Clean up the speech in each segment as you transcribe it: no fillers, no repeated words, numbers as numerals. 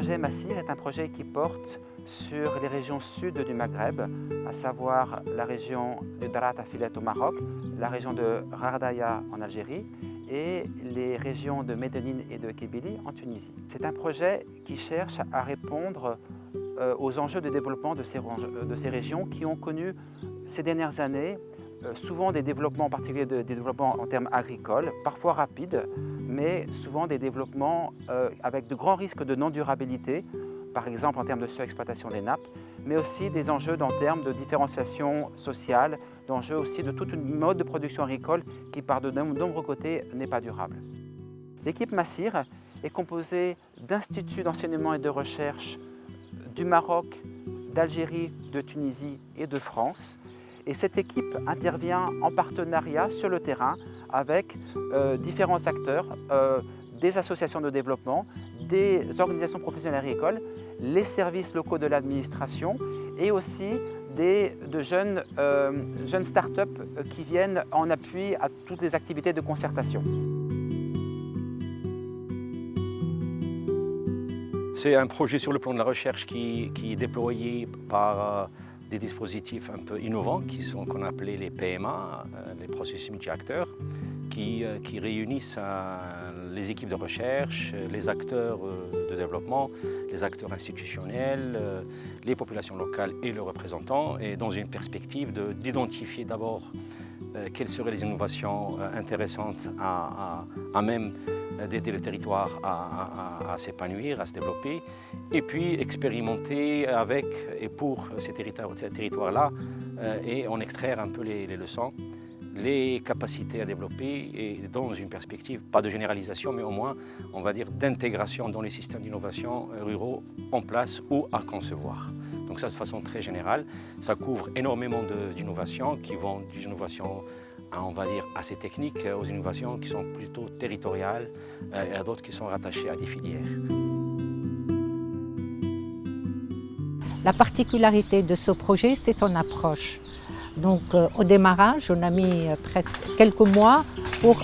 projet Massir est un projet qui porte sur les régions sud du Maghreb, à savoir la région de Darat Filet au Maroc, la région de Rardaya en Algérie et les régions de Médénine et de Kabylie en Tunisie. C'est un projet qui cherche à répondre aux enjeux de développement de ces régions qui ont connu ces dernières années souvent des développements, en particulier des développements en termes agricoles, parfois rapides, mais souvent des développements avec de grands risques de non-durabilité, par exemple en termes de surexploitation des nappes, mais aussi des enjeux en termes de différenciation sociale, d'enjeux aussi de toute une mode de production agricole qui, par de nombreux côtés, n'est pas durable. L'équipe Massir est composée d'instituts d'enseignement et de recherche du Maroc, d'Algérie, de Tunisie et de France. Et cette équipe intervient en partenariat sur le terrain avec différents acteurs, des associations de développement, des organisations professionnelles agricoles, les services locaux de l'administration et aussi de jeunes start-up qui viennent en appui à toutes les activités de concertation. C'est un projet sur le plan de la recherche qui est déployé par des dispositifs un peu innovants qu'on appelait les PMA, les processus multi-acteurs, qui réunissent les équipes de recherche, les acteurs de développement, les acteurs institutionnels, les populations locales et leurs représentants, et dans une perspective d'identifier d'abord quelles seraient les innovations intéressantes à même d'aider le territoire à s'épanouir, à se développer, et puis expérimenter avec et pour ces territoires-là et en extraire un peu les leçons, les capacités à développer et dans une perspective, pas de généralisation, mais au moins, on va dire, d'intégration dans les systèmes d'innovation ruraux en place ou à concevoir. Donc ça, de façon très générale, ça couvre énormément d'innovations qui vont des innovations, on va dire, assez techniques aux innovations qui sont plutôt territoriales et à d'autres qui sont rattachées à des filières. La particularité de ce projet, c'est son approche. Donc au démarrage, on a mis presque quelques mois pour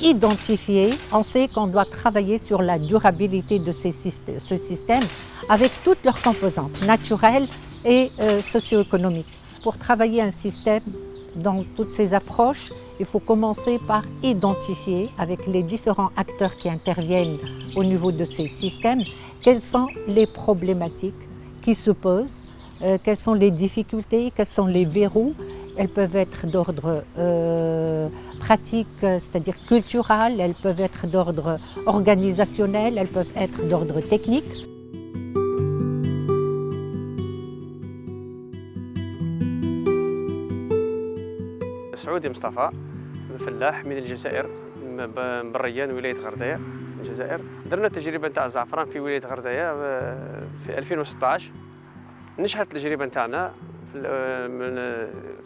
identifier. On sait qu'on doit travailler sur la durabilité de ce système avec toutes leurs composantes, naturelles et socio-économiques. Pour travailler un système dans toutes ces approches, il faut commencer par identifier avec les différents acteurs qui interviennent au niveau de ces systèmes quelles sont les problématiques qui se posent, quelles sont les difficultés, quels sont les verrous. Elles peuvent être d'ordre pratique, c'est-à-dire culturel, elles peuvent être d'ordre organisationnel, elles peuvent être d'ordre technique. سعودي مصطفى فلاح من الجزائر من بريان ولاية غرداية الجزائر. درنا التجربة نتاع الزعفران في ولاية غرداية في 2016. نجحت التجربة نتاعنا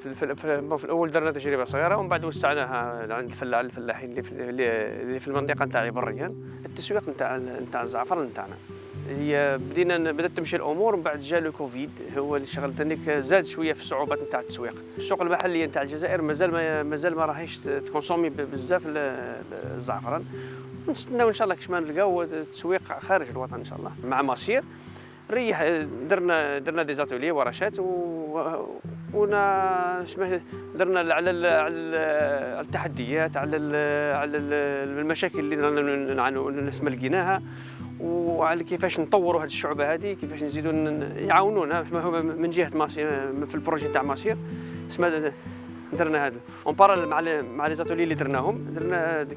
في الأول درنا تجربة صغيرة ومن بعد وسعناها عند الفلاحين اللي في المنطقة نتاعي بريان. التسويق نتاع الزعفران نتاعنا هي بدات تمشي الامور ومن بعد جا لو كوفيد هو اللي شغل تانيك زاد شويه في الصعوبات نتاع التسويق. السوق المحليه نتاع الجزائر مازال ما راهيش تكونسومي بزاف الزعفران. نستناو ان شاء الله كش ما نلقاو تسويق خارج الوطن ان شاء الله. مع ماسير درنا دي زاتولي ورشات درنا على التحديات على المشاكل اللي نسمى لقيناها وعلى كيفاش نطوروا هذه الشعبه هذه، كيفاش نزيدوا يعاونونا من جهه ماسير في البروجي تاع ماسير. درنا هذا اون بارال مع لي زاتولي اللي درناهم.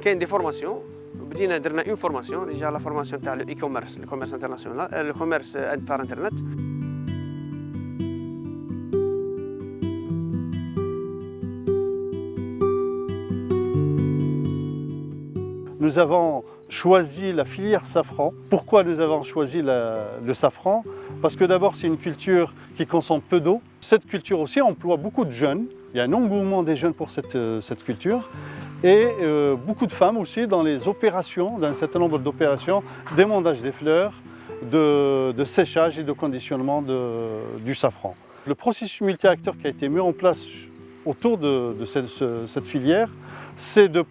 كاين دي فورماسيون بدينا درنا اون فورماسيون ديجا لا فورماسيون تاع الاي كوميرس انترناسيونال الكوميرس بار انترنت. Nous avons choisi la filière safran. Pourquoi nous avons choisi le safran? Parce que d'abord c'est une culture qui consomme peu d'eau. Cette culture aussi emploie beaucoup de jeunes. Il y a un engouement des jeunes pour cette culture. Et beaucoup de femmes aussi dans les opérations, dans un certain nombre d'opérations, d'émondage des fleurs, de séchage et de conditionnement du safran. Le processus multi-acteurs qui a été mis en place autour de cette filière, c'est de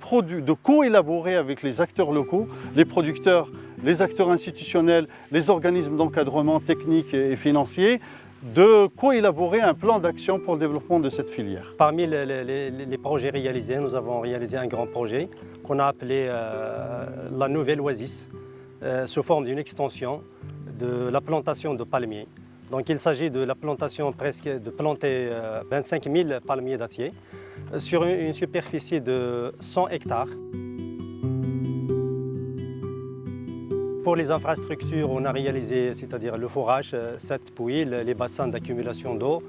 co-élaborer avec les acteurs locaux, les producteurs les acteurs institutionnels, les organismes d'encadrement technique et financier, de co-élaborer un plan d'action pour le développement de cette filière. Parmi les projets réalisés, nous avons réalisé un grand projet qu'on a appelé la Nouvelle Oasis, sous forme d'une extension de la plantation de palmiers. Donc il s'agit de la plantation de planter 25 000 palmiers dattiers sur une superficie de 100 hectares. Pour les infrastructures, on a réalisé, c'est-à-dire le forage, 7 puits, les bassins d'accumulation d'eau,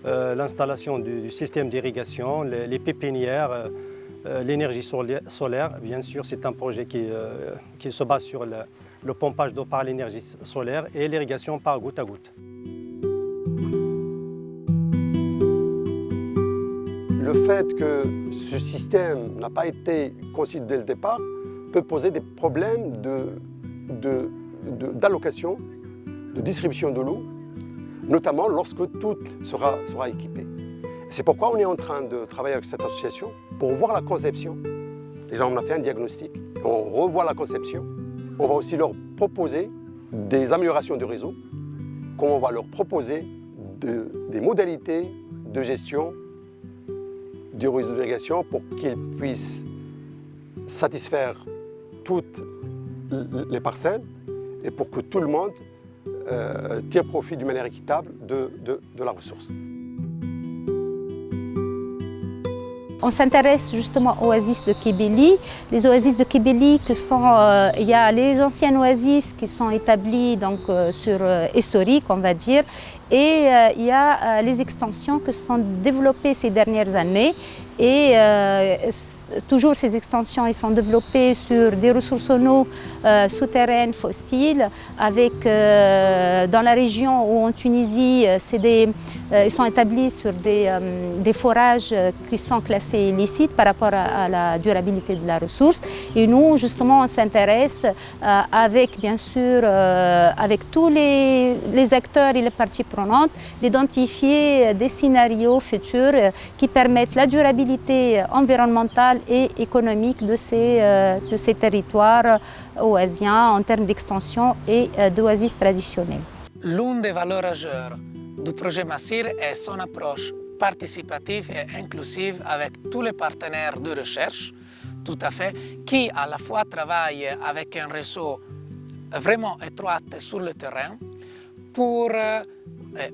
l'installation du système d'irrigation, les pépinières, l'énergie solaire. Bien sûr, c'est un projet qui se base sur le pompage d'eau par l'énergie solaire et l'irrigation par goutte à goutte. Le fait que ce système n'a pas été conçu dès le départ peut poser des problèmes d'allocation, de distribution de l'eau, notamment lorsque tout sera équipé. C'est pourquoi on est en train de travailler avec cette association pour voir la conception. Déjà, on a fait un diagnostic, on revoit la conception. On va aussi leur proposer des améliorations du réseau, comme on va leur proposer des modalités de gestion du réseau d'irrigation pour qu'ils puissent satisfaire toutes les parcelles et pour que tout le monde tire profit d'une manière équitable de la ressource. On s'intéresse justement aux oasis de Kébéli. Les oasis de Kébéli, il y a les anciennes oasis qui sont établies donc, historiques, on va dire, et il y a les extensions qui se sont développées ces dernières années. Et toujours ces extensions elles sont développées sur des ressources en eau souterraines fossiles. Dans la région où en Tunisie, ils sont établis sur des forages qui sont classés illicites par rapport à la durabilité de la ressource. Et nous, justement, on s'intéresse avec, bien sûr, avec tous les acteurs et les parties prenantes, d'identifier des scénarios futurs qui permettent la durabilité environnementale et économique de ces territoires oasiens en termes d'extension et d'oasis traditionnelles. L'une des valeurs majeures du projet Massir est son approche participative et inclusive avec tous les partenaires de recherche, tout à fait, qui à la fois travaillent avec un réseau vraiment étroit sur le terrain pour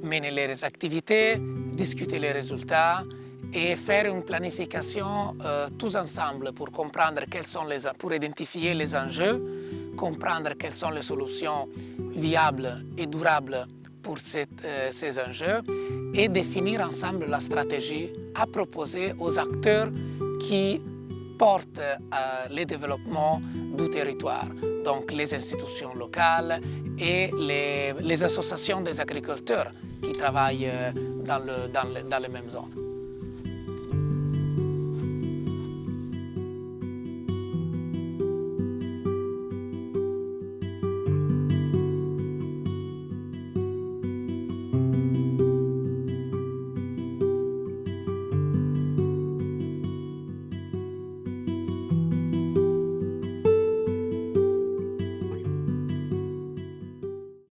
mener les activités, discuter les résultats et faire une planification tous ensemble pour comprendre pour identifier les enjeux, comprendre quelles sont les solutions viables et durables pour ces enjeux et définir ensemble la stratégie à proposer aux acteurs qui portent le développement du territoire, donc les institutions locales et les associations des agriculteurs qui travaillent dans les mêmes zones.